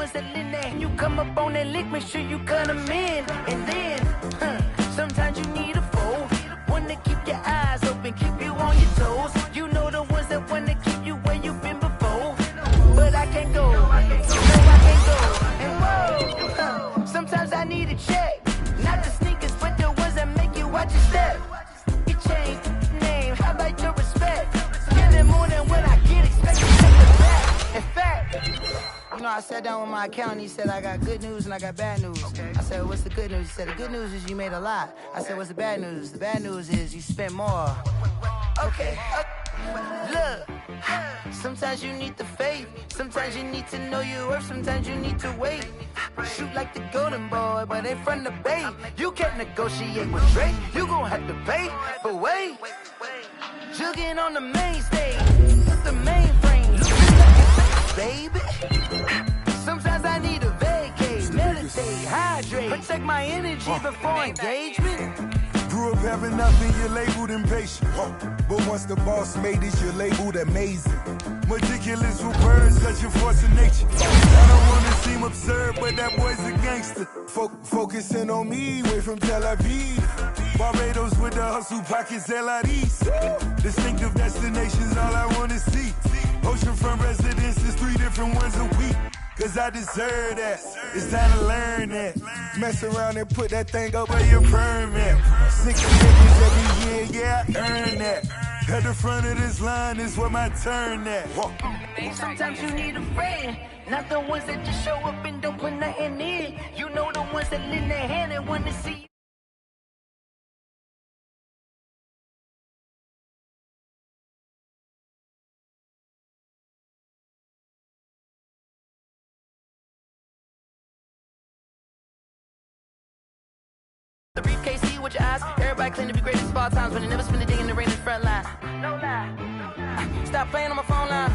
ones that in there. You come up on that lick, make sure you cut them in. And then, sometimes you need a foe. One to keep your eyes open, keep you on your toes. You know the ones that want to keep you where you've been before. But I can't go, no, I can't go. And whoa, sometimes I need a check. Not the sneakers, but the ones that make you watch your step. You change name, how about your respect? Give them more than what I get, expect to take it back. In fact, you know, I sat down with my accountant, he said I got good news and I got bad news. Okay. I said, what's the good news? He said, the good news is you made a lot. I said, what's the bad news? The bad news is you spent more. Okay. Look, sometimes you need the faith. Sometimes you need to know your worth. Sometimes you need to wait. Shoot like the golden boy, but ain't from the bay. You can't negotiate with Drake. You gon' have to pay. But wait, jugging on the main stage with the mainframe. Baby, sometimes I need a vacate, meditate, hydrate, protect my energy before engagement. Grew up having nothing, you're labeled impatient. But once the boss made it, you're labeled amazing. Meticulous with words, such a force of nature. I don't wanna seem absurd, but that boy's a gangster. Focusing on me, way from Tel Aviv. Barbados with the hustle pockets, LIDs. Distinctive destinations, all I wanna see. Oceanfront residences, 3 different ones a week. Cause I deserve that, it's time to learn that. Mess around and put that thing up where your permit. 6 figures every year, yeah, I earn that. At the front of this line is where my turn at. Sometimes you need a friend, not the ones that just show up and don't put nothing in. You know the ones that lend their hand and wanna see you. The briefcase, see with your eyes. Everybody claim to be greatest of all times, but they never spend a day in the rain in the front line. No lie. Stop playing on my phone line.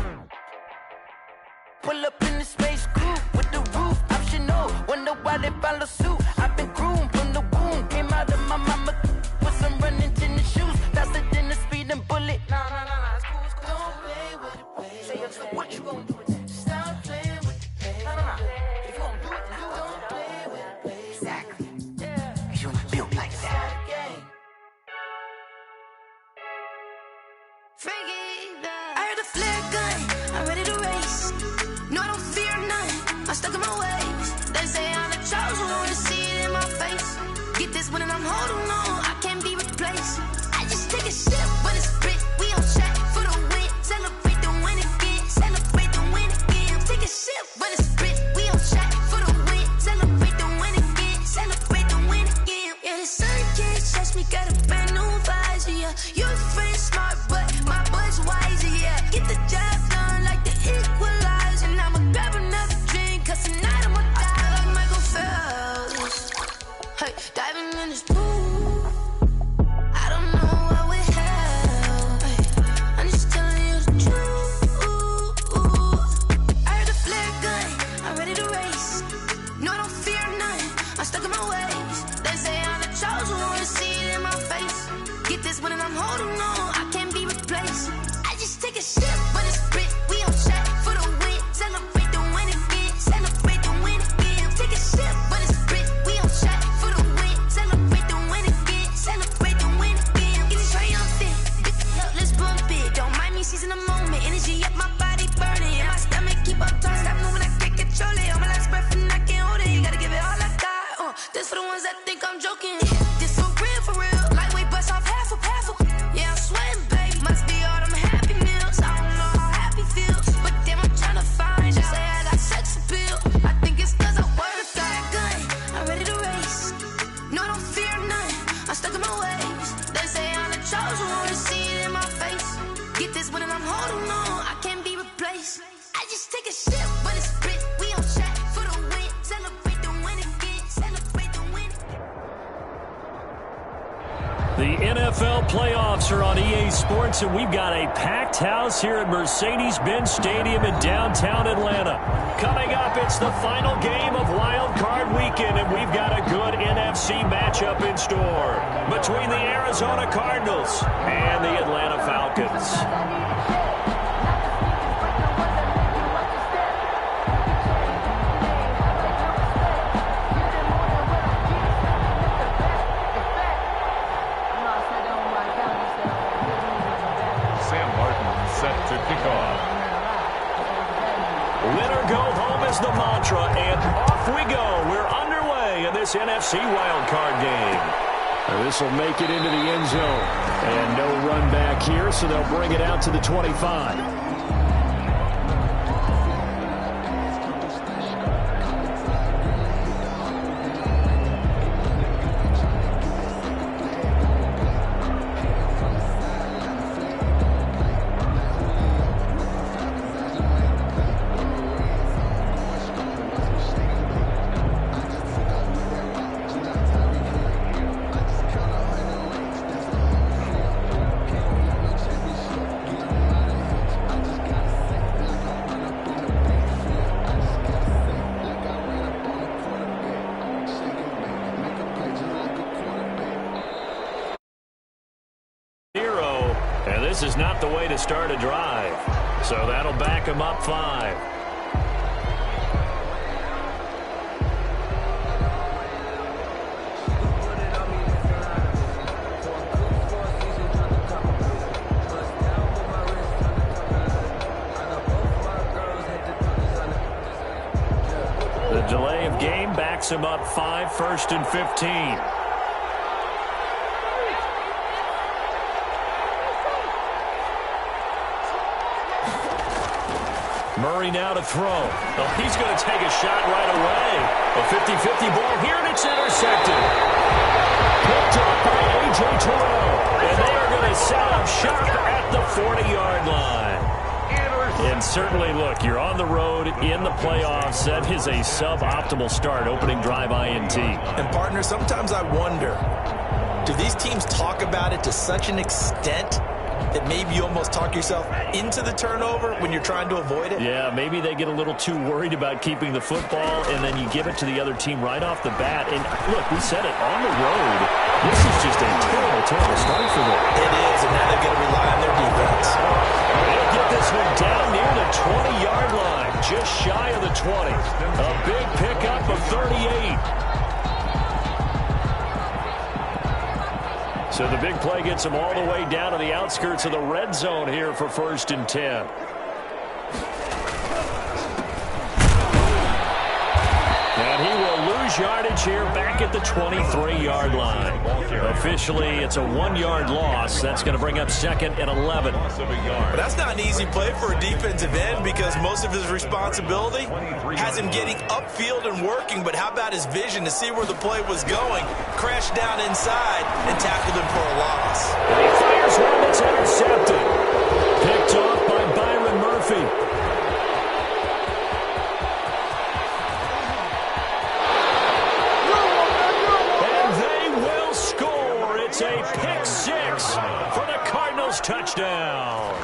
Pull up in the space coupe with the roof optional. Wonder why they follow suit. I've been groomed from the womb. Came out of my mama with some running tennis shoes. Faster than the speeding bullet. No, it's cool, it's cool. Don't play with it, baby. Say it, so what you gonna do with it? Stop playing with it, baby. No. If you gonna do it, then you don't play with it, baby. Exactly. You built like that. I heard a flare gun, I'm ready to race. No, I don't fear none, I'm stuck in my ways. They say I'm the chosen one, to see it in my face. Get this one and I'm holding on, I can't be replaced. I just take a sip, but it's spit, we on track for the win. Celebrate the win again, celebrate the win again. Take a sip, but it's spit, we on track for the win. Celebrate the win again, celebrate the win again. Yeah, the sun can't touch me, got a brand new visor, yeah. Your friend smart, but my boy's wiser, yeah. Get the job done like the equalizer. And I'ma grab another drink, cause tonight I'ma die like Michael Phelps. Hey, diving in this pool, I don't know what would help. Hey, I'm just telling you the truth. I heard a flare gun, I'm ready to race. No, I don't fear none, I'm stuck in my ways. They say I'm the chosen one, to see it in my face. Get this one and I'm holding on, I can't be replaced. I just take a sip, but it's spit, we on track for the win. Celebrate the win again, celebrate the win again. Take a sip, but it's spit, we on track for the win. Celebrate the win again, celebrate the win again. Get it triumphant, let's bump it. Don't mind me seizing the moment, energy up my body burning. And my stomach keep up turning, stop moving, I can't control it. On my last breath and I can't hold it, you gotta give it all I got. This for the ones that think I'm joking. This for real, lightweight bust off half a. Yeah, I'm sweating, baby, must be all them happy meals. I don't know how happy feels, but damn, I'm tryna find you. Say I got sex appeal, I think it's cause I work that gun. I'm ready to race, no, I don't fear none, I'm stuck in my ways. They say I'm the chosen one, to see it in my face. Get this one and I'm holding on, I can't be replaced. I just take a sip, but it's spit, we on track for the win. Celebrate the win again, celebrate the win. The NFL playoffs are on EA Sports, and we've got a packed house here at Mercedes-Benz Stadium in downtown Atlanta. Coming up, it's the final game of Wild Card Weekend, and we've got a good NFC matchup in store between the Arizona Cardinals and the Atlanta Falcons. Win or go home is the mantra, and off we go. We're underway in this NFC wildcard game. This will make it into the end zone. And no run back here, so they'll bring it out to the 25. This is not the way to start a drive. So that'll back him up 5. The delay of game backs him up 5, 1st and 15. Murray now to throw. Oh, he's going to take a shot right away. A 50-50 ball here, and it's intercepted. Picked up by A.J. Terrell. And they are going to set up shop at the 40-yard line. And certainly, look, you're on the road in the playoffs. That is a suboptimal start, opening drive INT. And, partner, sometimes I wonder, do these teams talk about it to such an extent that maybe you almost talk yourself into the turnover when you're trying to avoid it? Yeah, maybe they get a little too worried about keeping the football, and then you give it to the other team right off the bat. And, look, we said it, on the road, this is just a terrible, terrible start for them. It is, and now they've got to rely on their defense. They'll get this one down near the 20-yard line, just shy of the 20. A big pickup of 38. So the big play gets him all the way down to the outskirts of the red zone here for 1st and 10. And he will lose yardage here back at the 23-yard line. Officially, it's a 1-yard loss. That's going to bring up 2nd and 11. But that's not an easy play for a defensive end because most of his responsibility has him getting upfield and working. But how about his vision to see where the play was going, crashed down inside, and tackled him for a loss. And he fires one that's intercepted. Picked off by Byron Murphy. A pick 6 for the Cardinals touchdown.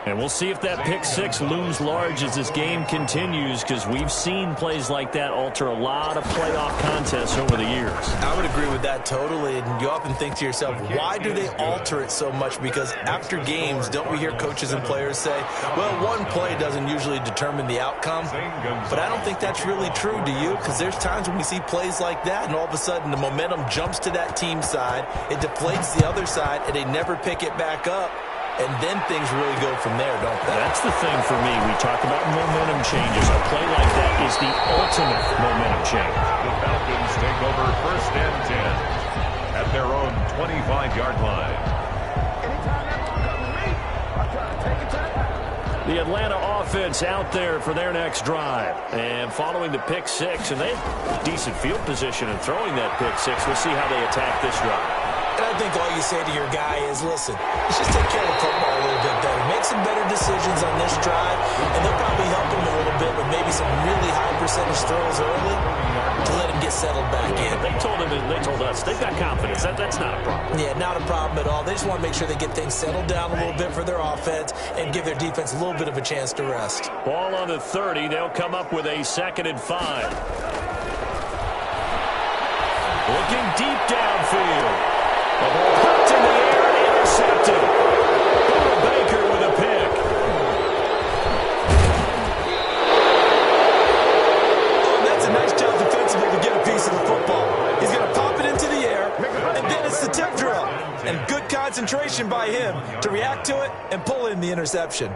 And we'll see if that pick 6 looms large as this game continues, because we've seen plays like that alter a lot of playoff contests over the years. I would agree with that totally. And you often think to yourself, why do they alter it so much? Because after games, don't we hear coaches and players say, well, one play doesn't usually determine the outcome. But I don't think that's really true, do you? Because there's times when we see plays like that, and all of a sudden the momentum jumps to that team side, it deflates the other side, and they never pick it back up. And then things really go from there, don't they? That's the thing for me. We talk about momentum changes. A play like that is the ultimate momentum change. The Falcons take over 1st and 10 at their own 25-yard line. The Atlanta offense out there for their next drive. And following the pick 6, and they have decent field position in throwing that pick 6. We'll see how they attack this drive. And I think all you say to your guy is, listen, let's just take care of the football a little bit better. Make some better decisions on this drive, and they'll probably help him a little bit with maybe some really high percentage throws early to let him get settled back in. They told us, they've got confidence. That's not a problem. Yeah, not a problem at all. They just want to make sure they get things settled down a little bit for their offense and give their defense a little bit of a chance to rest. Ball on the 30. They'll come up with a 2nd and 5. Looking deep downfield. The ball hooked in the air and intercepted. Burrow Baker with a pick. Oh, that's a nice job defensively to get a piece of the football. He's going to pop it into the air, and then it's the tip drill. And good concentration by him to react to it and pull in the interception.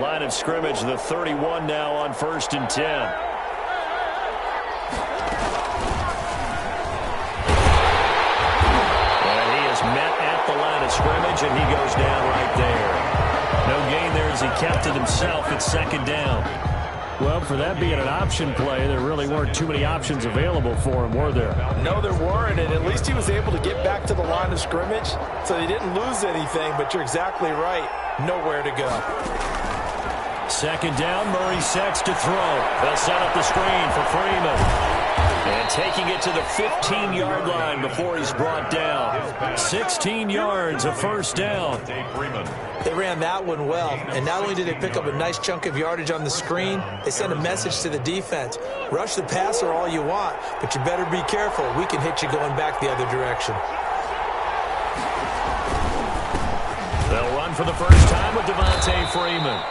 Line of scrimmage, the 31 now on 1st and 10. And he is met at the line of scrimmage, and he goes down right there. No gain there as he kept it himself at 2nd down. Well, for that being an option play, there really weren't too many options available for him, were there? No, there weren't, and at least he was able to get back to the line of scrimmage, so he didn't lose anything, but you're exactly right. Nowhere to go. 2nd down, Murray sets to throw. They'll set up the screen for Freeman. And taking it to the 15-yard line before he's brought down. 16 yards, a 1st down. They ran that one well, and not only did they pick up a nice chunk of yardage on the screen, they sent a message to the defense. Rush the passer all you want, but you better be careful. We can hit you going back the other direction. They'll run for the first time with Devontae Freeman.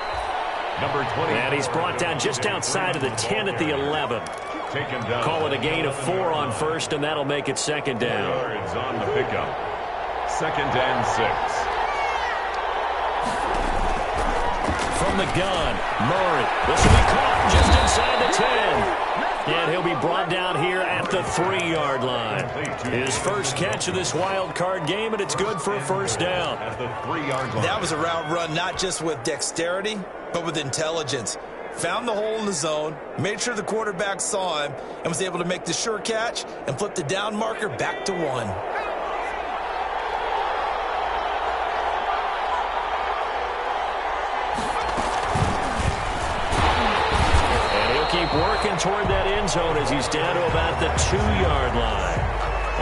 Number 20. And he's brought down just outside of the 10 at the 11. Call it a gain of 4 on 1st, and that'll make it 2nd down. Yards on the pickup. 2nd and 6. From the gun, Murray. This will be caught just inside the 10. And he'll be brought down here at the 3-yard line. His first catch of this wild card game, and it's good for a 1st down. At the 3-yard line. That was a route run not just with dexterity, but with intelligence. Found the hole in the zone, made sure the quarterback saw him, and was able to make the sure catch and flip the down marker back to 1. Keep working toward that end zone as he's down to about the 2-yard line.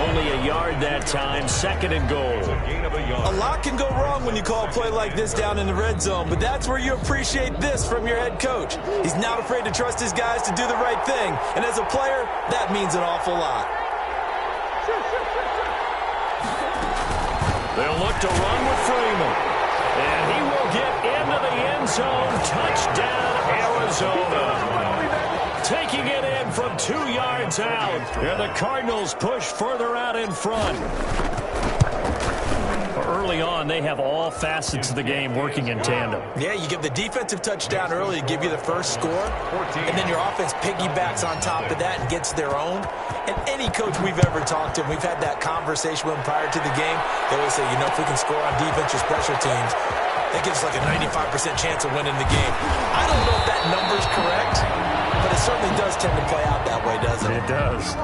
Only a yard that time, 2nd and goal. A lot can go wrong when you call a play like this down in the red zone, but that's where you appreciate this from your head coach. He's not afraid to trust his guys to do the right thing, and as a player, that means an awful lot. They'll look to run with Freeman, and he will get into the end zone. Touchdown, Arizona. Taking it in from 2 yards out. And the Cardinals push further out in front. Early on, they have all facets of the game working in tandem. Yeah, you give the defensive touchdown early to give you the first score, and then your offense piggybacks on top of that and gets their own. And any coach we've ever talked to, we've had that conversation with them prior to the game, they always say, you know, if we can score on defense or special teams, that gives us like a 95% chance of winning the game. I don't know if that number's correct, but it certainly does tend to play out that way, doesn't it? It does.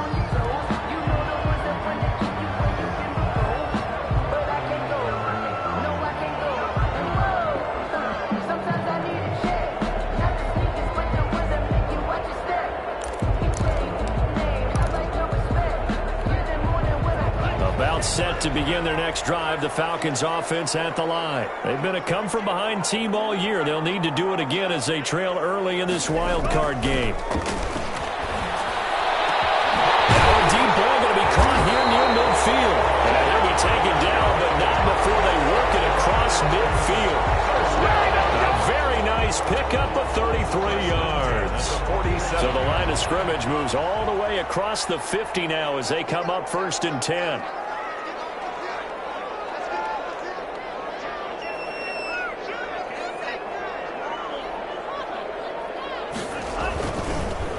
Set to begin their next drive, the Falcons offense at the line. They've been a come-from-behind team all year. They'll need to do it again as they trail early in this wild card game. Now a deep ball going to be caught here near midfield. And they'll be taken down, but not before they work it across midfield. A very nice pickup of 33 yards. So the line of scrimmage moves all the way across the 50 now as they come up 1st and 10.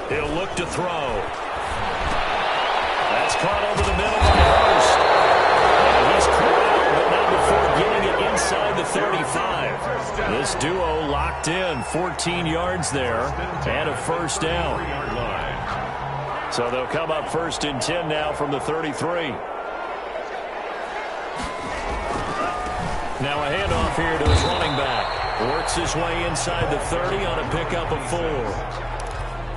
He'll look to throw. That's caught over the middle by Hurst. And he's corralled, but not before getting it inside the 35. This duo locked in, 14 yards there, and a 1st down. So they'll come up 1st and 10 now from the 33. Now a handoff here to his running back. Works his way inside the 30 on a pickup of 4.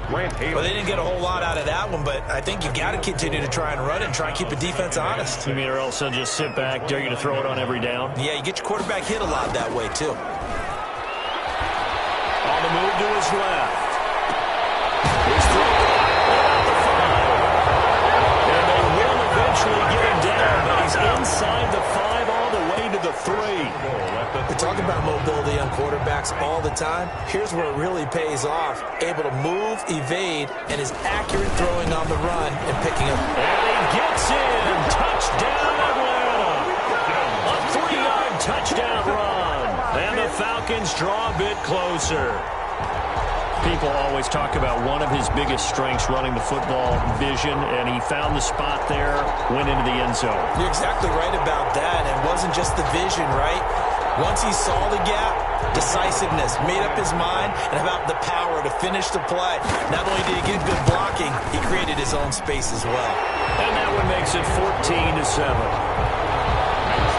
Well, they didn't get a whole lot out of that one, but I think you've got to continue to try and run it and try and keep the defense honest. You mean, or else they'll just sit back, dare you to throw it on every down? Yeah, you get your quarterback hit a lot that way, too. On the move to his left. He's thrown about the 5. And they will eventually get him down, but he's inside the 5 all the way to the 3. We're talking about mobility on quarterbacks all the time. Here's where it really pays off. Able to move, evade, and is accurate throwing on the run and picking up. And he gets in. Touchdown, Atlanta. A 3-yard touchdown run. And the Falcons draw a bit closer. People always talk about one of his biggest strengths running the football, vision, and he found the spot there, went into the end zone. You're exactly right about that. It wasn't just the vision, right? Once he saw the gap, decisiveness, made up his mind, and about the power to finish the play. Not only did he get good blocking, he created his own space as well. And that one makes it 14-7. Makes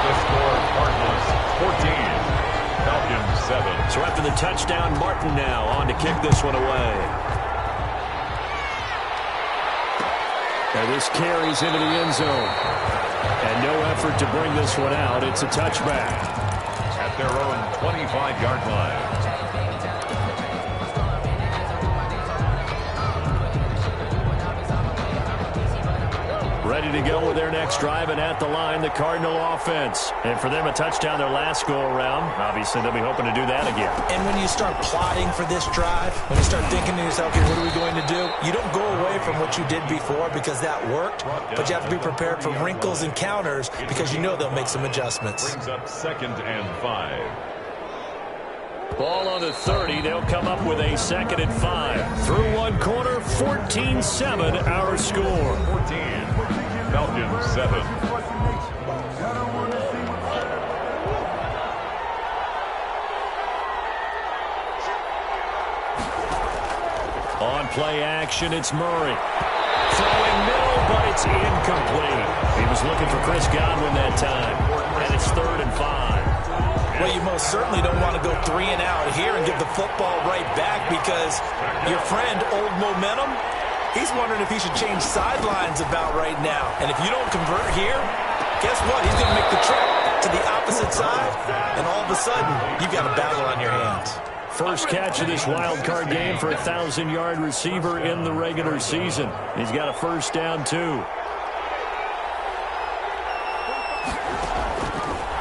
the score Cardinals 14. Falcons 7. So after the touchdown, Martin now on to kick this one away. And this carries into the end zone. And no effort to bring this one out. It's a touchback. At their own 25-yard line. Ready to go with their next drive, and at the line, the Cardinal offense. And for them, a touchdown their last go-around. Obviously, they'll be hoping to do that again. And when you start plotting for this drive, when you start thinking to yourself, okay, what are we going to do? You don't go away from what you did before because that worked, but you have to be prepared for wrinkles and counters because you know they'll make some adjustments. Brings up 2nd and 5. Ball on the 30. They'll come up with a 2nd and 5. Through one quarter, 14-7 our score. 14. Falcons 7. On play action, it's Murray. Throwing middle, but it's incomplete. He was looking for Chris Godwin that time. And it's 3rd and 5. Well, you most certainly don't want to go 3 and out here and give the football right back because your friend, Old Momentum, he's wondering if he should change sidelines about right now. And if you don't convert here, guess what? He's going to make the trip to the opposite side, and all of a sudden, you've got a battle on your hands. First catch of this wild card game for a 1,000-yard receiver in the regular season. He's got a first down, too.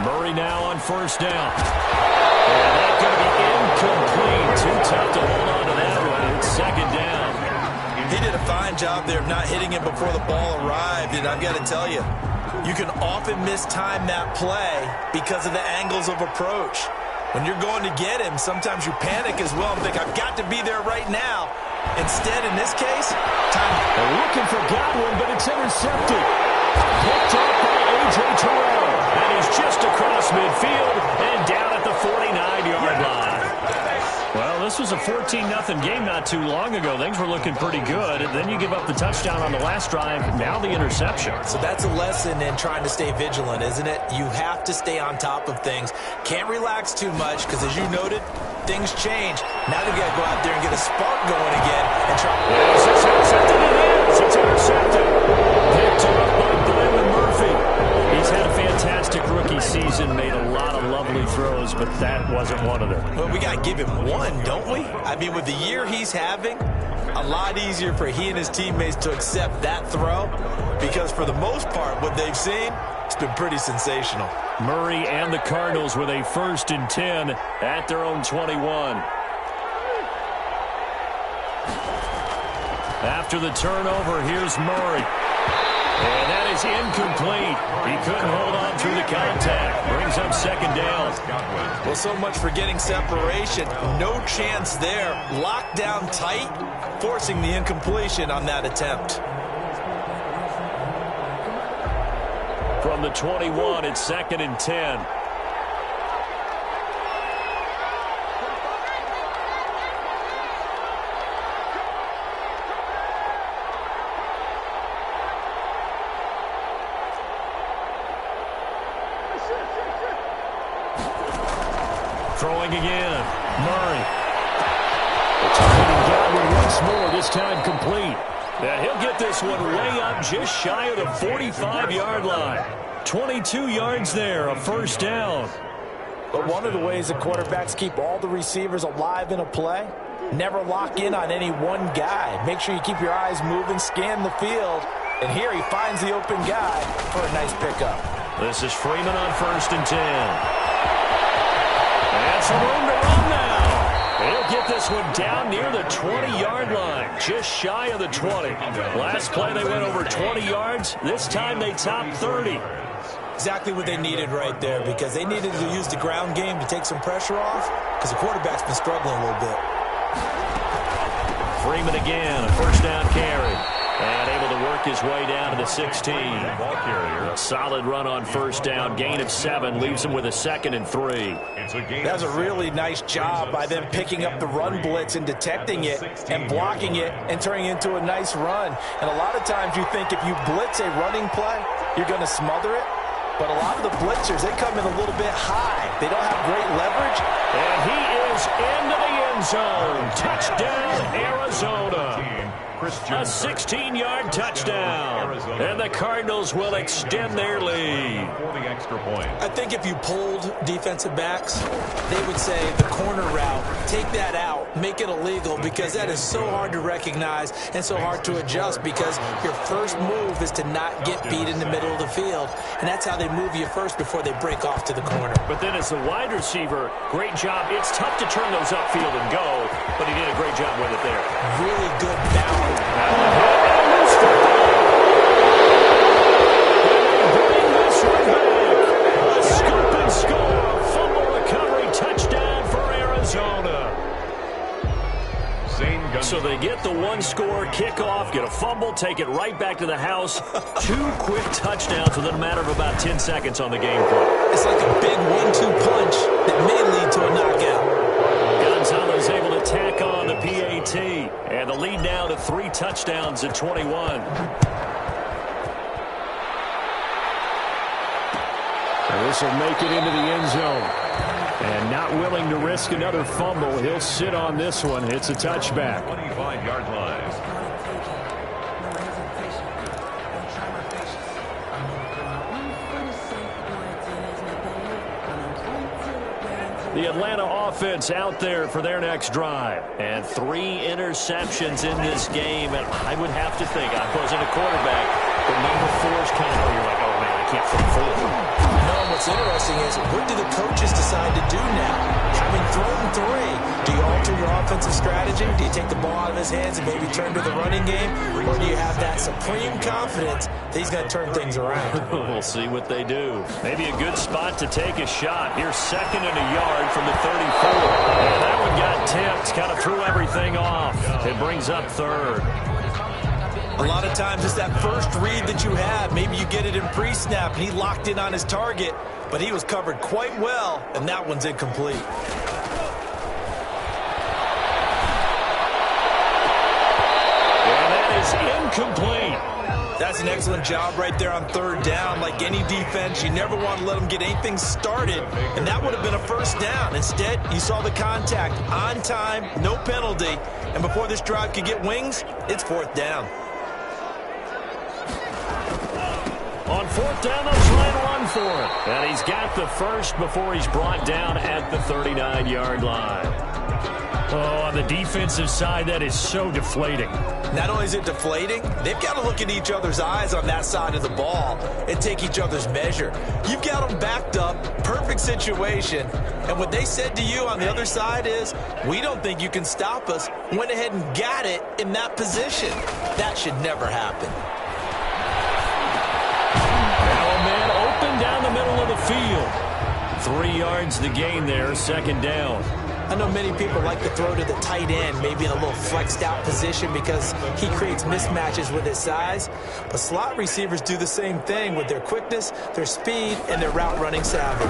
Murray now on first down. And that's going to be incomplete. Too tough to hold on to that one. It's 2nd down. He did a fine job there of not hitting him before the ball arrived, and I've got to tell you, you can often mistime that play because of the angles of approach. When you're going to get him, sometimes you panic as well and think, I've got to be there right now. Instead, in this case, time. They're looking for Godwin, but it's intercepted. Picked up by A.J. Terrell. And he's just across midfield and down at the 49-yard line. Well, this was a 14-0 game not too long ago. Things were looking pretty good. And then you give up the touchdown on the last drive. Now the interception. So that's a lesson in trying to stay vigilant, isn't it? You have to stay on top of things. Can't relax too much because, as you noted, things change. Now they've got to go out there and get a spark going again and try. Yes, it's intercepted. It is. It's intercepted. Picked up by Byron Murphy. He's had a fantastic rookie season, made a lot of lovely throws, but that wasn't one of them. Well, we got to give him one, don't we? I mean, with the year he's having, a lot easier for he and his teammates to accept that throw because for the most part, what they've seen, it's been pretty sensational. Murray and the Cardinals with a 1st and 10 at their own 21. After the turnover, here's Murray. And that is incomplete. He couldn't hold on through the contact. Brings up 2nd down. Well, so much for getting separation. No chance there. Locked down tight, forcing the incompletion on that attempt. From the 21, it's 2nd and 10. Throwing again. Murray. Targeting Godwin once more, this time complete. And he'll get this one way up just shy of the 45-yard line. 22 yards there, a first down. But one of the ways the quarterbacks keep all the receivers alive in a play, never lock in on any one guy. Make sure you keep your eyes moving, scan the field. And here he finds the open guy for a nice pickup. This is Freeman on 1st and 10. And some room to run now. He'll get this one down near the 20-yard line, just shy of the 20. Last play they went over 20 yards. This time they topped 30. Exactly what they needed right there, because they needed to use the ground game to take some pressure off, because the quarterback's been struggling a little bit. Freeman again, a first down carry. And able to work his way down to the 16. Ball carrier. A solid run on first down. Gain of 7 leaves him with a 2nd and 3. That was a really nice job by them picking up the run blitz and detecting it and blocking it and turning it into a nice run. And a lot of times you think if you blitz a running play, you're going to smother it. But a lot of the blitzers, they come in a little bit high. They don't have great leverage. And he is into the end zone. Touchdown, Arizona. A 16-yard touchdown. And the Cardinals will extend their lead. For the extra point. I think if you polled defensive backs, they would say the corner route, take that out, make it illegal, because that is so hard to recognize and so hard to adjust, because your first move is to not get beat in the middle of the field. And that's how they move you first before they break off to the corner. But then as a wide receiver, great job. It's tough to turn those upfield and go, but he did a great job with it there. Really good balance. A scoop and score. Fumble recovery touchdown for Arizona. So they get the one-score kickoff, get a fumble, take it right back to the house. 2 quick touchdowns within a matter of about 10 seconds on the game clock. It's like a big 1-2 punch that may lead to a knockout. Gonzalez able to tack on the PAT. And the lead now to 3 touchdowns at 21. And this will make it into the end zone. And not willing to risk another fumble, he'll sit on this one. It's a touchback. 25-yard line. The Atlanta offense out there for their next drive. And 3 interceptions in this game. And I would have to think, I wasn't a quarterback, but number 4 is kind of where you're like, oh, man, I can't throw 4. No, what's interesting is, what do the coaches decide to do now? Having thrown 3, do you alter your offensive strategy? Do you take the ball out of his hands and maybe turn to the running game? Or do you have that supreme confidence that he's going to turn things around? We'll see what they do. Maybe a good spot to take a shot. Here's 2nd and a yard from the 34. And that one got tipped, kind of threw everything off. It brings up 3rd. A lot of times it's that first read that you have. Maybe you get it in pre-snap, and he locked in on his target, but he was covered quite well, and that one's incomplete. And that is incomplete. That's an excellent job right there on 3rd down. Like any defense, you never want to let them get anything started, and that would have been a first down. Instead, you saw the contact on time, no penalty, and before this drive could get wings, it's 4th down. On 4th down, they'll try and run for it. And he's got the first before he's brought down at the 39-yard line. Oh, on the defensive side, that is so deflating. Not only is it deflating, they've got to look in each other's eyes on that side of the ball and take each other's measure. You've got them backed up, perfect situation, and what they said to you on the other side is, we don't think you can stop us. Went ahead and got it in that position. That should never happen. Down the middle of the field. 3 yards the gain there, 2nd down. I know many people like to throw to the tight end, maybe in a little flexed out position because he creates mismatches with his size. But slot receivers do the same thing with their quickness, their speed, and their route running savvy.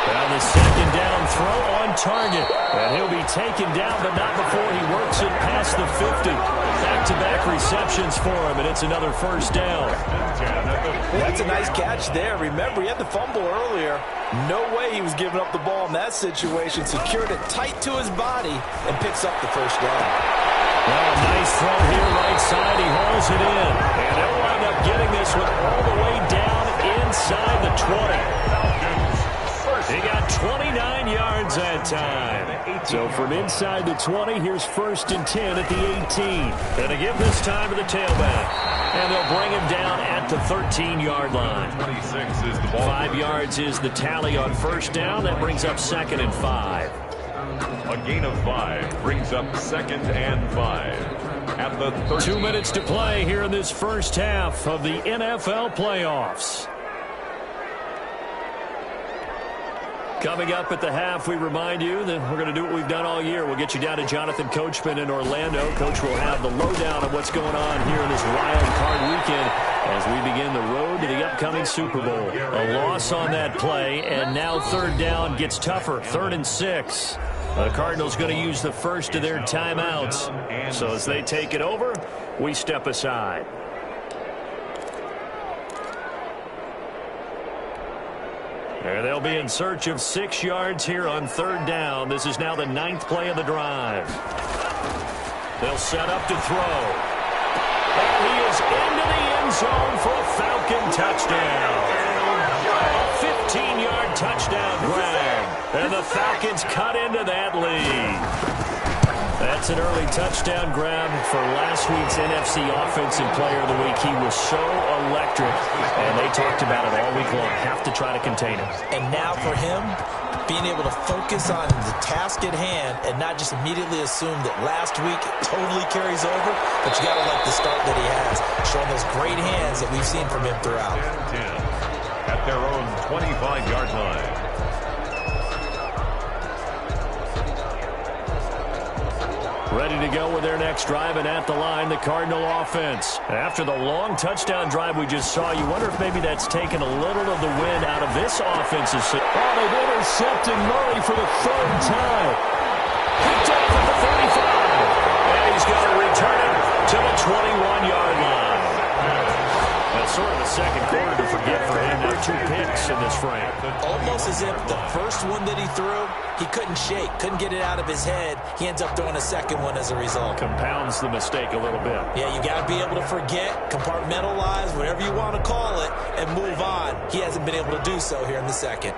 Now the 2nd down throw on target. And he'll be taken down, but not before he works it past the 50. Back-to-back receptions for him, and it's another first down. That's a nice catch there. Remember, he had the fumble earlier. No way he was giving up the ball in that situation. Secured it tight to his body and picks up the first down. Well, a nice throw here right side. He hauls it in. And they'll wind up getting this one all the way down inside the 20. He got 29 yards that time. So from inside the 20, here's 1st and 10 at the 18. And to give this time to the tailback. And they'll bring him down at the 13-yard line. 26 is the ball. 5 yards is the tally on first down. That brings up 2nd and 5. A gain of 5 brings up 2nd and 5 at the 13. 2 minutes to play here in this first half of the NFL playoffs. Coming up at the half, we remind you that we're going to do what we've done all year. We'll get you down to Jonathan Coachman in Orlando. Coach will have the lowdown of what's going on here in this wild card weekend as we begin the road to the upcoming Super Bowl. A loss on that play, and now third down gets tougher. 3rd and 6. The Cardinals going to use the first of their timeouts. So as they take it over, we step aside. They'll be in search of 6 yards here on 3rd down. This is now the 9th play of the drive. They'll set up to throw. And he is into the end zone for a Falcon touchdown. A 15-yard touchdown grab. And the Falcons cut into that lead. That's an early touchdown grab for last week's NFC Offensive Player of the Week. He was so electric, and they talked about it all week long. Have to try to contain him. And now for him, being able to focus on the task at hand and not just immediately assume that last week totally carries over, but you got to like the start that he has, showing those great hands that we've seen from him throughout. 10 at their own 25-yard line. Ready to go with their next drive, and at the line, the Cardinal offense. After the long touchdown drive we just saw, you wonder if maybe that's taken a little of the wind out of this offensive. Oh, they've intercepted Murray for the 3rd time. Picked up at the 35. And he's going to return it to the 21-yard line. That's sort of the second quarter to forget for him. Now 2 picks in this frame. Almost as if the first one that he threw, he couldn't shake, couldn't get it out of his head. He ends up throwing a second one as a result. Compounds the mistake a little bit. Yeah, you got to be able to forget, compartmentalize, whatever you want to call it, and move on. He hasn't been able to do so here in the second.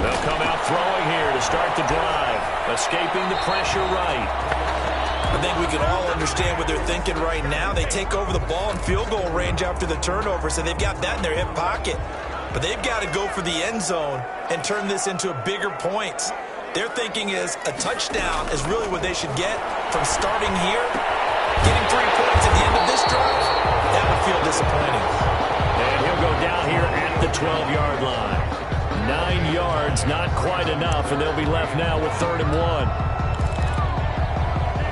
They'll come out throwing here to start the drive. Escaping the pressure right. I think we can all understand what they're thinking right now. They take over the ball in field goal range after the turnover, so they've got that in their hip pocket. But they've got to go for the end zone and turn this into a bigger points. Their thinking is a touchdown is really what they should get from starting here. Getting 3 points at the end of this drive, that would feel disappointing. And he'll go down here at the 12-yard line. 9 yards, not quite enough, and they'll be left now with 3rd and 1.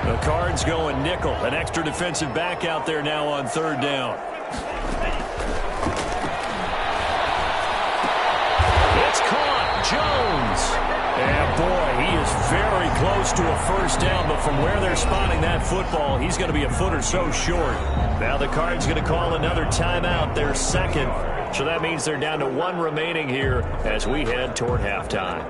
The Cards going nickel. An extra defensive back out there now on 3rd down. It's caught. Jones. And boy, he is very close to a first down, but from where they're spotting that football, he's going to be a foot or so short. Now the Cards going to call another timeout, their second. So that means they're down to 1 remaining here as we head toward halftime.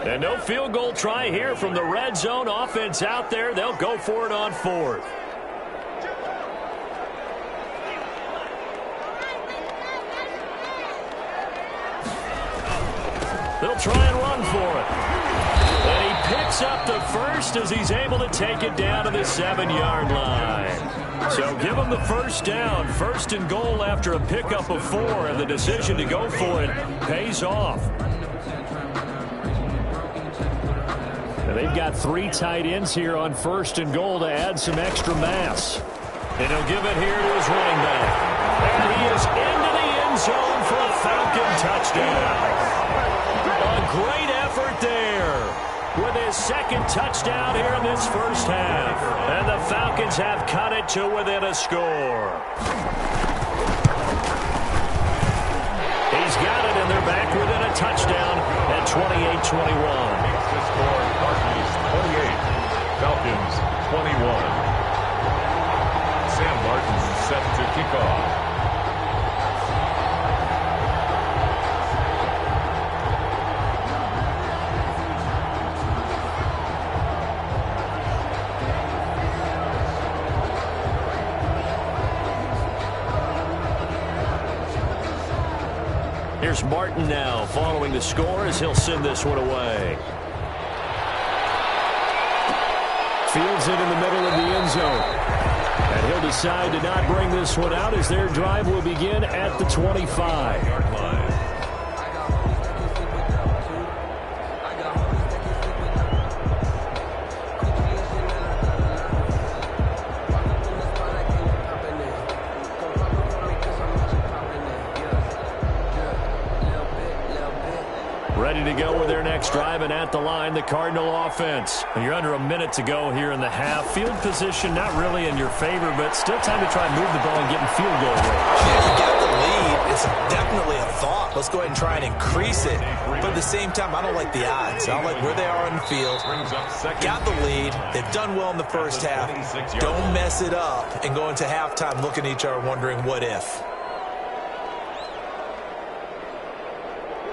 And no field goal try here from the red zone offense out there. They'll go for it on 4th. They'll try and run for it. And he picks up the first as he's able to take it down to the 7-yard line. So give him the first down. 1st and goal after a pickup of 4. And the decision to go for it pays off. And they've got 3 tight ends here on 1st and goal to add some extra mass. And he'll give it here to his running back. And he is into the end zone for a Falcon touchdown. A great effort there with his 2nd touchdown here in this first half. And the Falcons have cut it to within a score. He's got it, and they're back within a touchdown at 28-21. Score Cardinals 28, Falcons 21. Sam Martin set to kick off. Here's Martin now following the score as he'll send this one away. Fields it in the middle of the end zone. And he'll decide to not bring this one out as their drive will begin at the 25-yard line. Ready to go with their next drive, and at the line, the Cardinal offense. You're under a minute to go here in the half. Field position not really in your favor, but still time to try and move the ball and get in field goal range. Yeah, you got the lead. It's definitely a thought. Let's go ahead and try and increase it. But at the same time, I don't like the odds. I don't like where they are on the field. Got the lead. They've done well in the first half. Don't mess it up and go into halftime looking at each other wondering what if.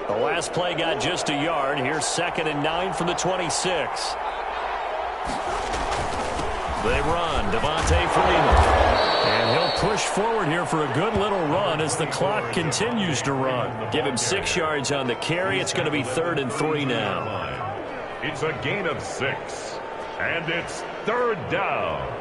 The last play got just a yard. Here's 2nd and 9 from the 26. They run. Devontae Freeman. And he'll push forward here for a good little run as the clock continues to run. Give him 6 yards on the carry. It's going to be 3rd and 3 now. It's a gain of 6. And it's 3rd down.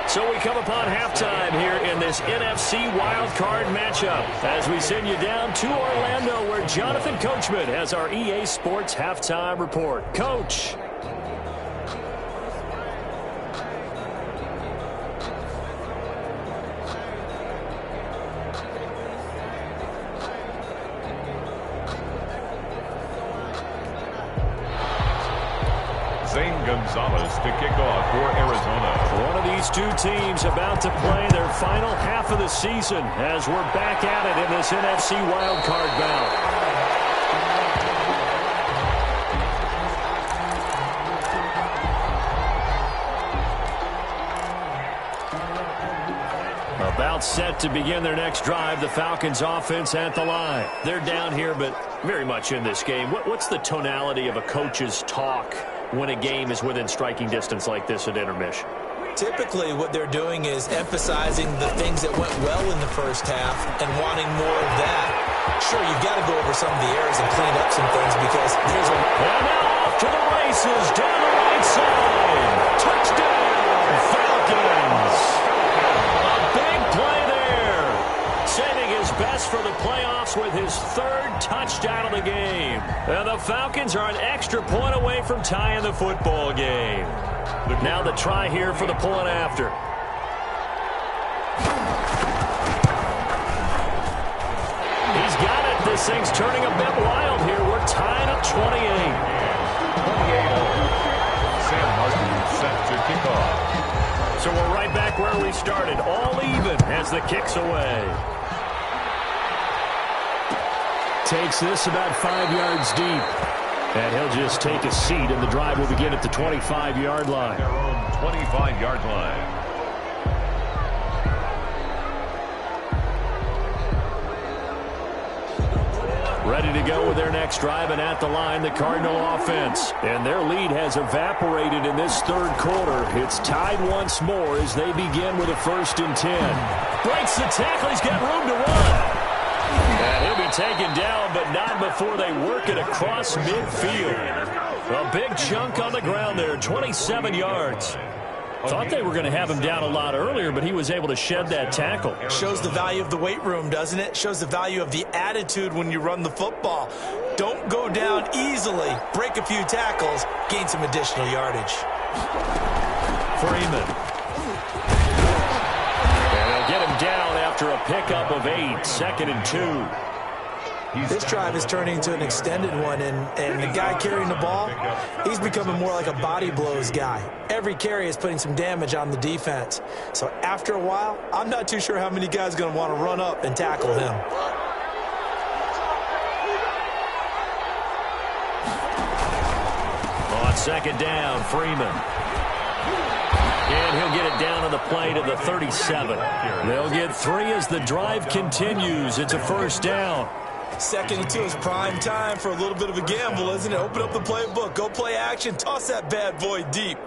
So we come upon halftime here in this NFC wildcard matchup as we send you down to Orlando where Jonathan Coachman has our EA Sports halftime report. Coach. Gonzalez to kick off for Arizona. One of these two teams about to play their final half of the season as we're back at it in this NFC wildcard bout. About set to begin their next drive, the Falcons offense at the line. They're down here, but very much in this game. What's the tonality of a coach's talk when a game is within striking distance like this at intermission? Typically, what they're doing is emphasizing the things that went well in the first half and wanting more of that. Sure, you've got to go over some of the errors and clean up some things because there's a... And now off to the races, down the right side. Touchdown, Falcons. A big play there. Saving his best for the playoffs with his 3rd touchdown of the game. And the Falcons are an extra point away from tying the football game. Now the try here for the point after. He's got it. This thing's turning a bit wild here. We're tied at 28. 28. Sam Martin set to kick off. So we're right back where we started. All even as the kick's away. Takes this about 5 yards deep. And he'll just take a seat, and the drive will begin at the 25-yard line. Their own 25-yard line. Ready to go with their next drive, and at the line, the Cardinal offense. And their lead has evaporated in this 3rd quarter. It's tied once more as they begin with a 1st and 10. Breaks the tackle. He's got room to run. And he'll be taken down, but not before they work it across midfield. A big chunk on the ground there, 27 yards. Thought they were going to have him down a lot earlier, but he was able to shed that tackle. Shows the value of the weight room, doesn't it? Shows the value of the attitude when you run the football. Don't go down easily. Break a few tackles, gain some additional yardage. Freeman. And they'll get him down after a pickup of 8, 2nd and 2. This drive is turning into an extended one, and the guy carrying the ball, he's becoming more like a body blows guy. Every carry is putting some damage on the defense. So after a while, I'm not too sure how many guys are going to want to run up and tackle him. On 2nd down, Freeman. And he'll get it down on the play to the 37. They'll get 3 as the drive continues. It's a 1st down. 2nd and 2 is prime time for a little bit of a gamble, isn't it? Open up the playbook, go play action, toss that bad boy deep.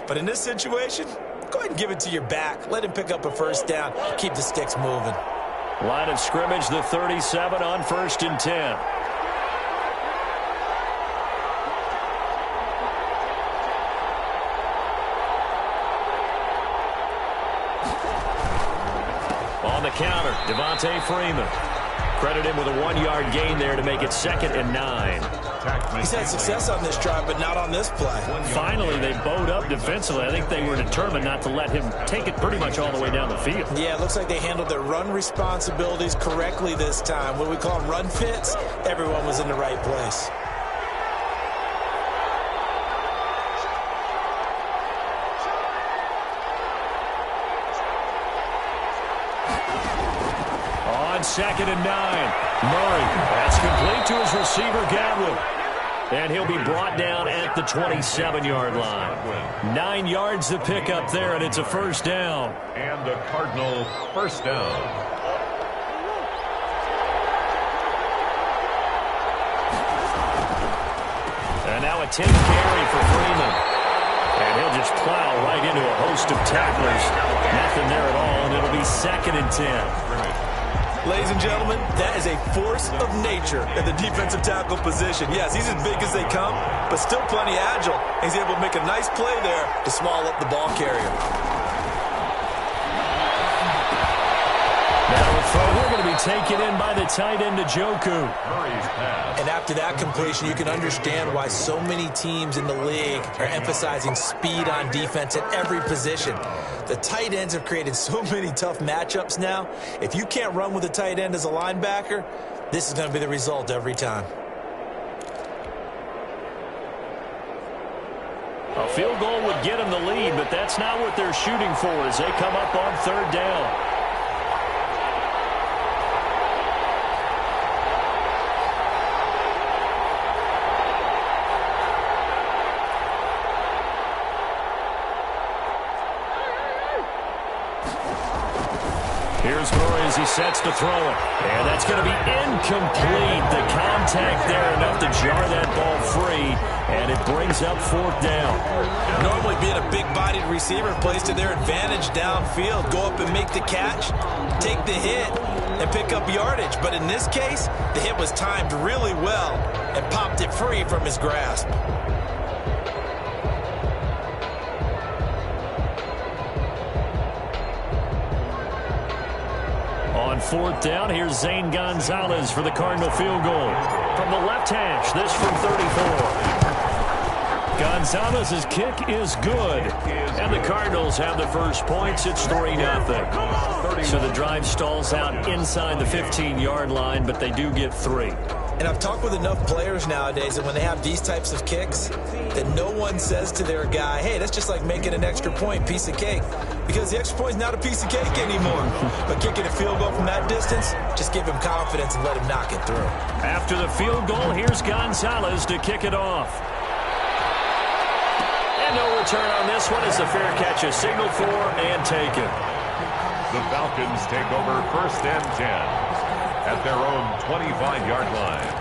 But in this situation, go ahead and give it to your back. Let him pick up a 1st down, keep the sticks moving. Line of scrimmage, the 37 on 1st and 10. On the counter, Devontae Freeman. Credit him with a 1-yard gain there to make it 2nd and 9. He's had success on this drive, but not on this play. Finally, they bowed up defensively. I think they were determined not to let him take it pretty much all the way down the field. Yeah, it looks like they handled their run responsibilities correctly this time. What we call them run fits, everyone was in the right place. On 2nd and 9, Murray. That's complete to his receiver, Gadwin. And he'll be brought down at the 27-yard line. 9 yards to pick up there, and it's a 1st down. And the Cardinal 1st down. And now a 10th carry for Freeman. And he'll just plow right into a host of tacklers. Nothing there at all, and it'll be 2nd and 10. Ladies and gentlemen, that is a force of nature at the defensive tackle position. Yes, he's as big as they come, but still plenty agile. He's able to make a nice play there to swallow up the ball carrier. Now a throw, they're going to be taken in by the tight end, Njoku. And after that completion, you can understand why so many teams in the league are emphasizing speed on defense at every position. The tight ends have created so many tough matchups now. If you can't run with a tight end as a linebacker, this is going to be the result every time. A field goal would get them the lead, but that's not what they're shooting for as they come up on 3rd down. Here's Murray as he sets to throw it. And that's going to be incomplete. The contact there enough to jar that ball free. And it brings up 4th down. Normally being a big-bodied receiver plays to their advantage downfield. Go up and make the catch, take the hit, and pick up yardage. But in this case, the hit was timed really well and popped it free from his grasp. On 4th down, here's Zane Gonzalez for the Cardinal field goal. From the left hash, this from 34. Gonzalez's kick is good. And the Cardinals have the first points. It's 3-0. So the drive stalls out inside the 15-yard line, but they do get 3. And I've talked with enough players nowadays that when they have these types of kicks, that no one says to their guy, hey, that's just like making an extra point, piece of cake. Because the extra point is not a piece of cake anymore. But kicking a field goal from that distance, just give him confidence and let him knock it through. After the field goal, here's Gonzalez to kick it off. And no return on this one as the fair catch is signaled for and taken. The Falcons take over 1st and 10 at their own 25-yard line.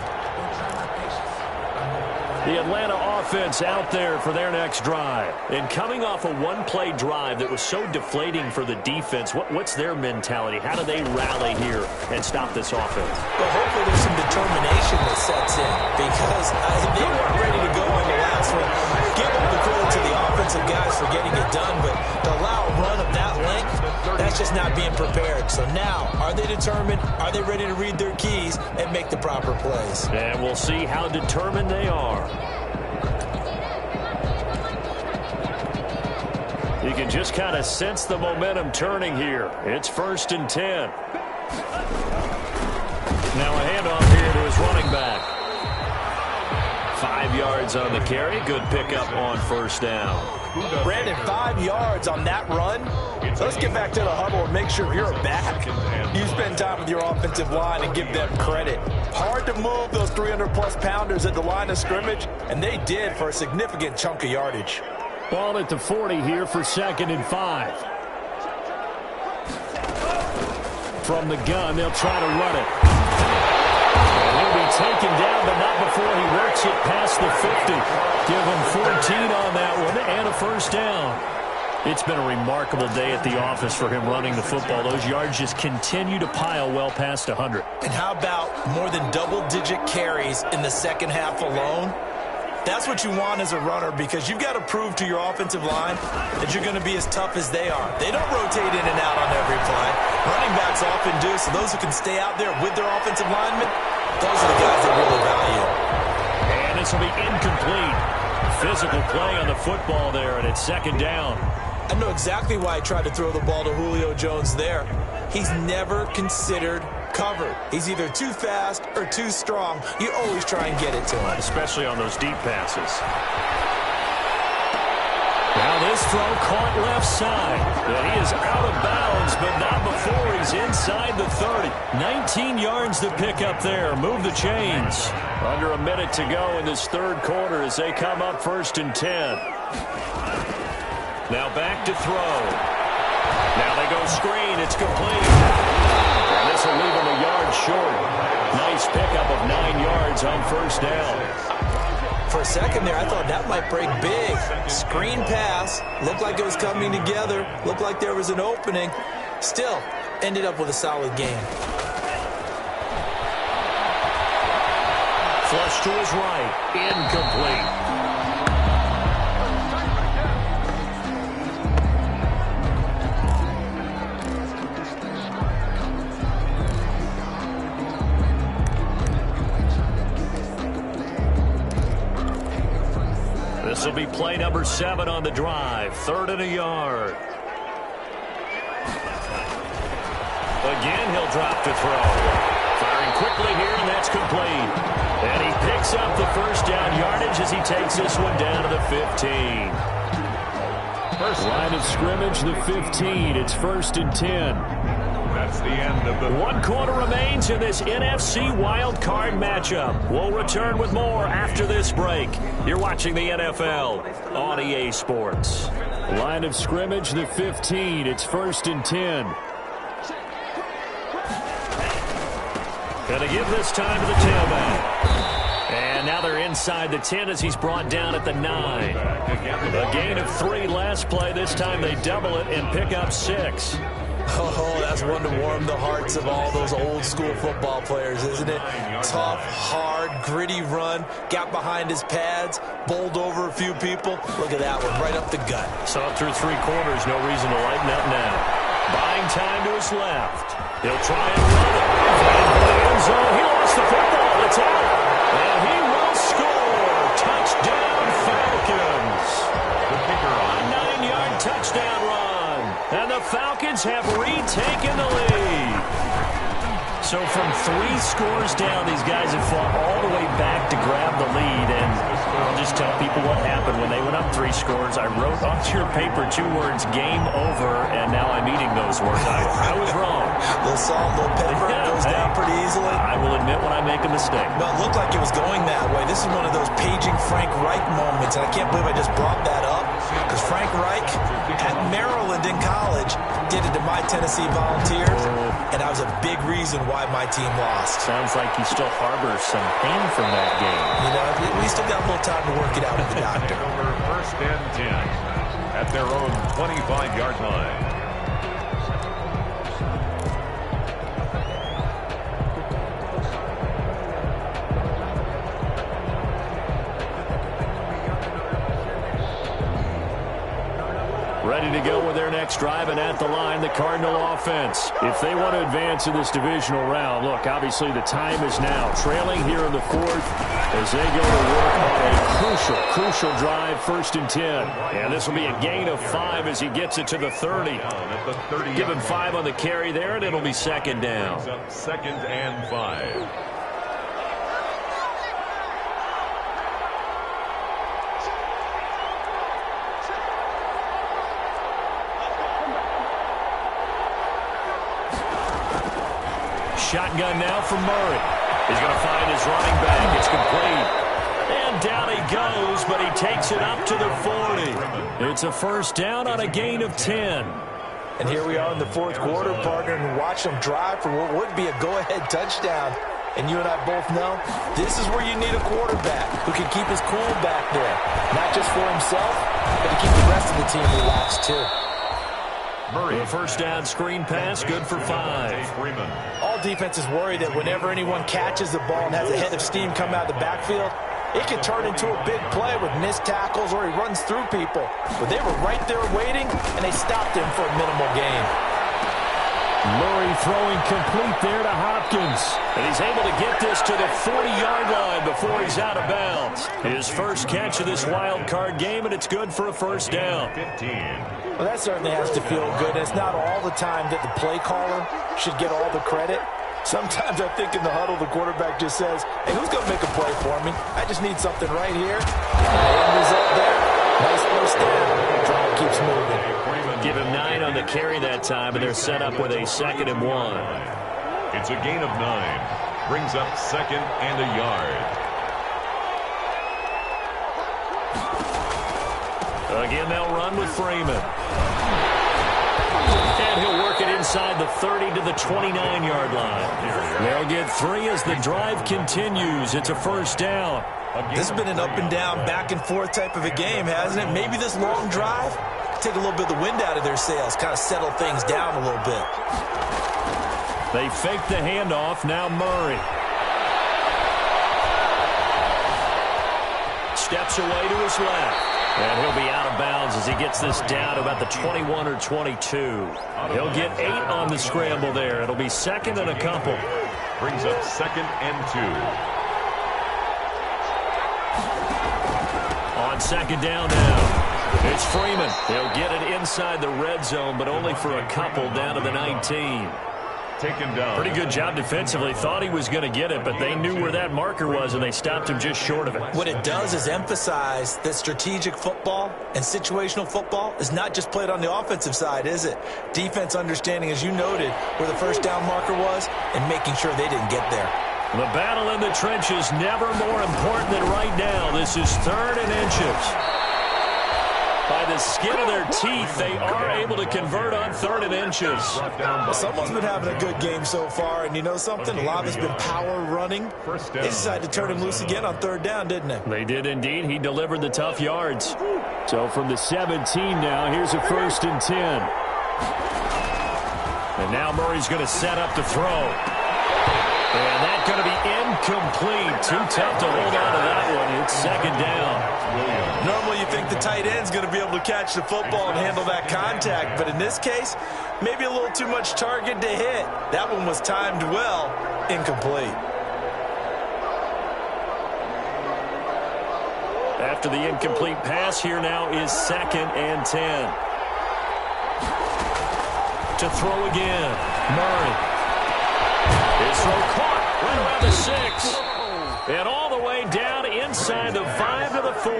The Atlanta offense out there for their next drive. And coming off a one-play drive that was so deflating for the defense, what's their mentality? How do they rally here and stop this offense? Well, hopefully there's some determination that sets in because they weren't ready to go in the last one. Give all the credit to the offensive guys for getting it done, but to allow a run of that length, that's just not being prepared. So now, are they determined? Are they ready to read their keys and make the proper plays? And we'll see how determined they are. You can just kind of sense the momentum turning here. It's 1st and 10. Now a handoff here to his running back. 5 yards on the carry. Good pickup on 1st down. Brandon, 5 yards on that run. So let's get back to the huddle and make sure you're back. You spend time with your offensive line and give them credit. Hard to move those 300-plus pounders at the line of scrimmage, and they did for a significant chunk of yardage. Ball at the 40 here for 2nd and 5. From the gun, they'll try to run it. And he'll be taken down, but not before he works it past the 50. Give him 14 on that one and a 1st down. It's been a remarkable day at the office for him running the football. Those yards just continue to pile well past 100. And how about more than double-digit carries in the second half alone? That's what you want as a runner, because you've got to prove to your offensive line that you're going to be as tough as they are. They don't rotate in and out on every play. Running backs often do, so those who can stay out there with their offensive linemen, those are the guys they really value. And this will be incomplete. Physical play on the football there, and it's second down. I know exactly why I tried to throw the ball to Julio Jones there. He's never considered covered. He's either too fast or too strong. You always try and get it to him. Especially on those deep passes. Now this throw caught left side. And he is out of bounds, but not before he's inside the 30. 19 yards to pick up there. Move the chains. Under a minute to go in this third quarter as they come up 1st and 10. Now back to throw. Now they go screen. It's complete. And this will leave him a yard short. Nice pickup of 9 yards on first down. For a second there, I thought that might break big. Screen pass. Looked like it was coming together. Looked like there was an opening. Still, ended up with a solid game. Flush to his right. Incomplete. This will be play number 7 on the drive. 3rd and a yard. Again, he'll drop to throw. Firing quickly here, and that's complete. And he picks up the first down yardage as he takes this one down to the 15. Line of scrimmage, the 15. It's 1st and 10. That's the end of the... 1 quarter remains in this NFC wild card matchup. We'll return with more after this break. You're watching the NFL on EA Sports. Line of scrimmage, the 15. It's 1st and 10. Gonna give this time to the tailback. And now they're inside the 10 as he's brought down at the 9. A gain of 3 last play. This time they double it and pick up 6. Oh, that's one to warm the hearts of all those old-school football players, isn't it? Tough, hard, gritty run, got behind his pads, bowled over a few people. Look at that one, right up the gut. So through 3 quarters, no reason to lighten up now. Buying time to his left. He'll try and run it. And for the end zone, he lost the football. It's out. And he will score. Touchdown, Falcons. The kicker on. A 9-yard touchdown run. And the Falcons have retaken the lead. So from 3 scores down, these guys have fought all the way back to grab the lead. And I'll just tell people what happened when they went up 3 scores. I wrote onto your paper 2 words, game over, and now I'm eating those words. I was wrong. Little salt, little pepper, goes down pretty easily. I will admit when I make a mistake. Well, it looked like it was going that way. This is one of those paging Frank Reich moments, and I can't believe I just brought that up, because Frank Reich at Maryland in college did it to my Tennessee Volunteers, and that was a big reason why my team lost. Sounds like he still harbors some pain from that game. You know, we still got a little time to work it out with the doctor. Over 1st and 10 at their own 25-yard line. Ready to go with their next drive, and at the line, the Cardinal offense. If they want to advance in this divisional round, look, obviously the time is now. Trailing here in the 4th as they go to work on a crucial drive, 1st and 10. And this will be a gain of 5 as he gets it to the 30. Give him 5 on the carry there, and it'll be 2nd down. 2nd and 5. Shotgun now from Murray. He's going to find his running back. It's complete. And down he goes, but he takes it up to the 40. It's a 1st down on a gain of 10. And here we are in the 4th quarter, partner, and watch them drive for what would be a go-ahead touchdown. And you and I both know this is where you need a quarterback who can keep his cool back there. Not just for himself, but to keep the rest of the team relaxed too. Murray. The first down screen pass, good for 5. All defenses worry that whenever anyone catches the ball and has a head of steam come out of the backfield, it can turn into a big play with missed tackles or he runs through people. But they were right there waiting, and they stopped him for a minimal gain. Murray throwing complete there to Hopkins. And he's able to get this to the 40-yard line before he's out of bounds. His first catch of this wild card game, and it's good for a first down. 15. Well, that certainly has to feel good. It's not all the time that the play caller should get all the credit. Sometimes I think in the huddle, the quarterback just says, hey, who's going to make a play for me? I just need something right here. And the end result there, nice first down. Drive keeps moving. Give him 9 on the carry that time, and they're set up with a 2nd and 1. It's a gain of 9. Brings up 2nd and a yard. Again, they'll run with Freeman. And he'll work it inside the 30 to the 29-yard line. They'll get 3 as the drive continues. It's a first down. This has been an up and down, back and forth type of a game, hasn't it? Maybe this long drive take a little bit of the wind out of their sails, kind of settle things down a little bit. They fake the handoff. Now Murray. Steps away to his left. And he'll be out of bounds as he gets this down to about the 21 or 22. He'll get 8 on the scramble there. It'll be 2nd and a couple. Brings up 2nd and 2. On 2nd down now. It's Freeman. He'll get it inside the red zone, but only for a couple down to the 19. Taken down. Pretty good job defensively. Thought he was going to get it, but they knew where that marker was, and they stopped him just short of it. What it does is emphasize that strategic football and situational football is not just played on the offensive side, is it? Defense understanding, as you noted, where the first down marker was and making sure they didn't get there. The battle in the trenches never more important than right now. This is 3rd and inches. By the skin of their teeth, they are able to convert on 3rd and inches. Well, someone's been having a good game so far, and you know something? A lot has been power running. They decided to turn him loose again on 3rd down, didn't they? They did indeed. He delivered the tough yards. So from the 17 now, here's a 1st and 10. And now Murray's going to set up to throw. And that's going to be incomplete. Too tough to hold on to that one. It's 2nd down. Normally you think the tight end's going to be able to catch the football and handle that contact, but in this case, maybe a little too much target to hit. That one was timed well, incomplete. After the incomplete pass, here now is 2nd and 10. To throw again, Murray. His throw caught right around the 6. And all the way down inside the 5 to the 4.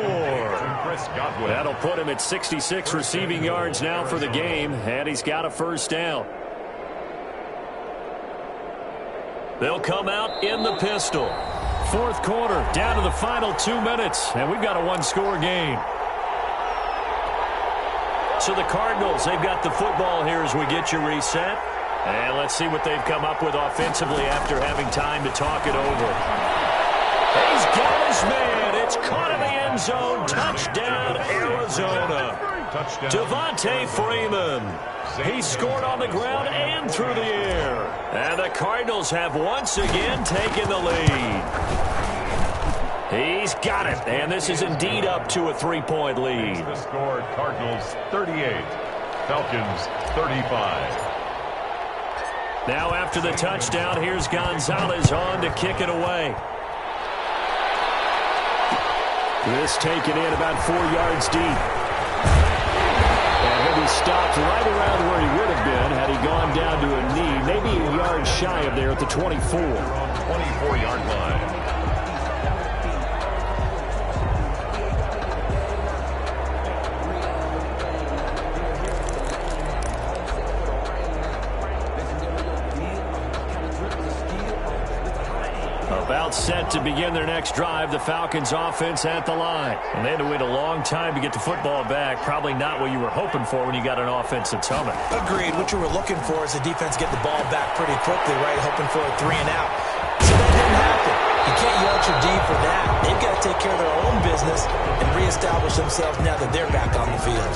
That'll put him at 66 receiving yards now for the game, and he's got a first down. They'll come out in the pistol. 4th quarter, down to the final 2 minutes, and we've got a 1-score game. So the Cardinals, they've got the football here as we get you reset. And let's see what they've come up with offensively after having time to talk it over. He's got his man. It's caught in the end zone. Touchdown, Arizona. Devontae Freeman. He scored on the ground and through the air. And the Cardinals have once again taken the lead. He's got it. And this is indeed up to a 3-point lead. The score, Cardinals 38, Falcons 35. Now after the touchdown, here's Gonzalez on to kick it away. This taken in about 4 yards deep. And he'll be stopped right around where he would have been had he gone down to a knee, maybe a yard shy of there at the 24. 24-yard line. About set to begin their next drive, the Falcons offense at the line. And they had to wait a long time to get the football back. Probably not what you were hoping for when you got an offense that's humming. Agreed. What you were looking for is the defense get the ball back pretty quickly, right? Hoping for a 3 and out. So that didn't You can't yell at your D for that. They've got to take care of their own business and reestablish themselves now that they're back on the field.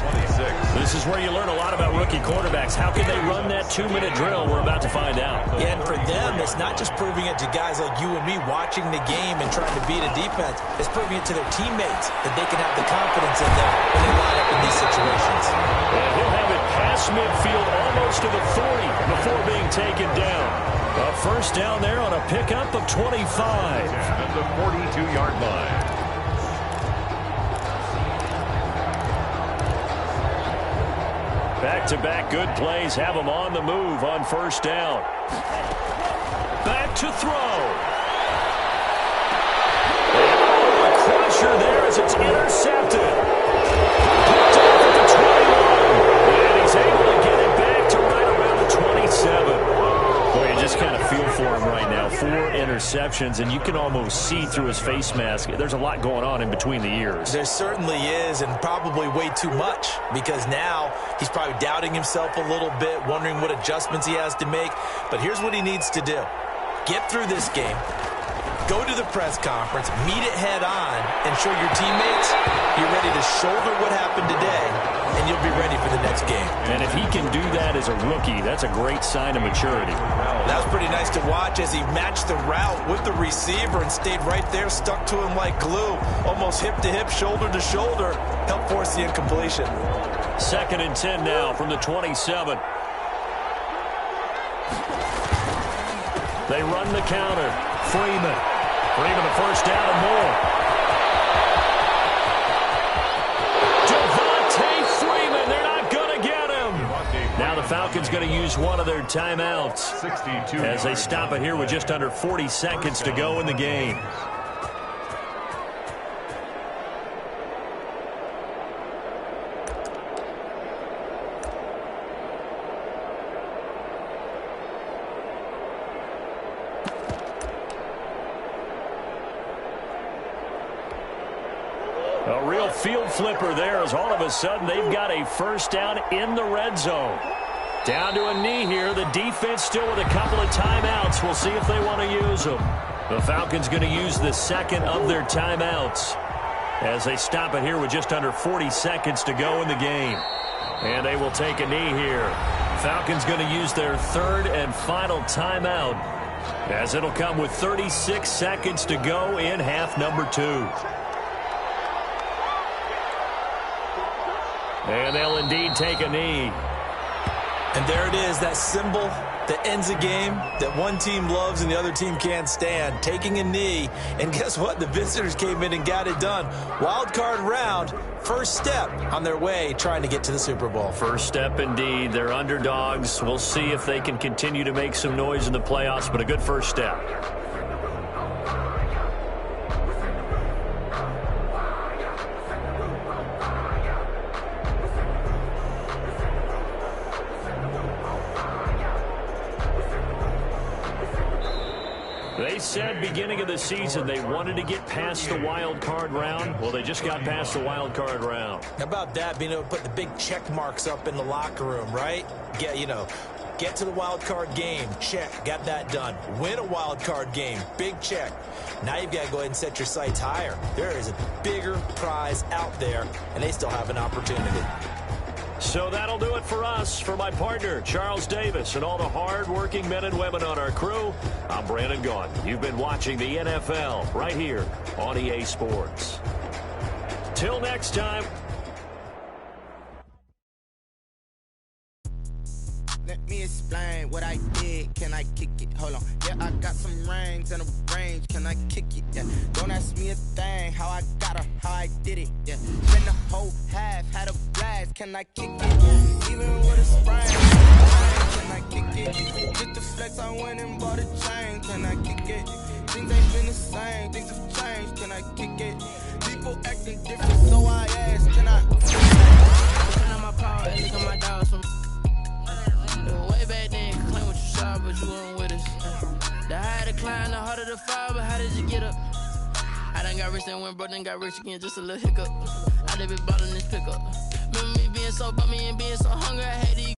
This is where you learn a lot about rookie quarterbacks. How can they run that 2-minute drill? We're about to find out. Yeah, and for them, it's not just proving it to guys like you and me watching the game and trying to beat a defense. It's proving it to their teammates that they can have the confidence in them when they line up in these situations. And he'll have it past midfield almost to the 40 before being taken down. A first down there on a pickup of 25. At the 42-yard line. Back-to-back good plays have them on the move on first down. Back to throw. And a crusher there as it's intercepted. Picked off at the 21. And he's able to get it back to right around the 27. Boy, you just kind of feel for him right now. 4 interceptions, and you can almost see through his face mask. There's a lot going on in between the ears. There certainly is, and probably way too much, because now he's probably doubting himself a little bit, wondering what adjustments he has to make. But here's what he needs to do. Get through this game, go to the press conference, meet it head on, and show your teammates you're ready to shoulder what happened today, and you'll be ready for the next game. And if he can do that as a rookie, that's a great sign of maturity. That was pretty nice to watch as he matched the route with the receiver and stayed right there, stuck to him like glue, almost hip to hip, shoulder to shoulder, helped force the incompletion. 2nd and 10 now from the 27. They run the counter. Freeman a first down and more. Freeman, they're not going to get him. Now the Falcons going to use one of their timeouts as they stop it here with just under 40 seconds to go in the game. A real field flipper there as all of a sudden they've got a first down in the red zone. Down to a knee here. The defense still with a couple of timeouts. We'll see if they want to use them. The Falcons going to use the second of their timeouts as they stop it here with just under 40 seconds to go in the game. And they will take a knee here. Falcons going to use their third and final timeout as it'll come with 36 seconds to go in half number 2. And they'll indeed take a knee. And there it is, that symbol that ends a game that one team loves and the other team can't stand. Taking a knee. And guess what? The visitors came in and got it done. Wild card round, first step on their way trying to get to the Super Bowl. First step indeed. They're underdogs. We'll see if they can continue to make some noise in the playoffs, but a good first step. They said beginning of the season they wanted to get past the wild card round. Well, they just got past the wild card round. How about that, being able to put the big check marks up in the locker room, right? Get to the wild card game, check, got that done. Win a wild card game, big check. Now you've got to go ahead and set your sights higher. There is a bigger prize out there, and they still have an opportunity. So that'll do it for us. For my partner, Charles Davis, and all the hard-working men and women on our crew, I'm Brandon Gaudin. You've been watching the NFL right here on EA Sports. Till next time. Let me explain what I did. Can I kick it? Hold on. Yeah, I got some rings and a range. Can I kick it? Yeah. Don't ask me a thing. How I got her, how I did it. Yeah. Spent the whole half, had a blast. Can I kick it? Even with a sprain. Can I kick it? With the flex, I went and bought a chain. Can I kick it? Things ain't been the same. Things have changed. Can I kick it? People acting different, so I ask. Can I? Turn on my power and look at my dogs from. Way back then, claim what you saw, but you weren't with us. The higher the climb, the harder the fall, but how did you get up? I done got rich and went broke, then got rich again, just a little hiccup. I done been ballin' this pickup. Remember me being so bummy and being so hungry, I had to eat.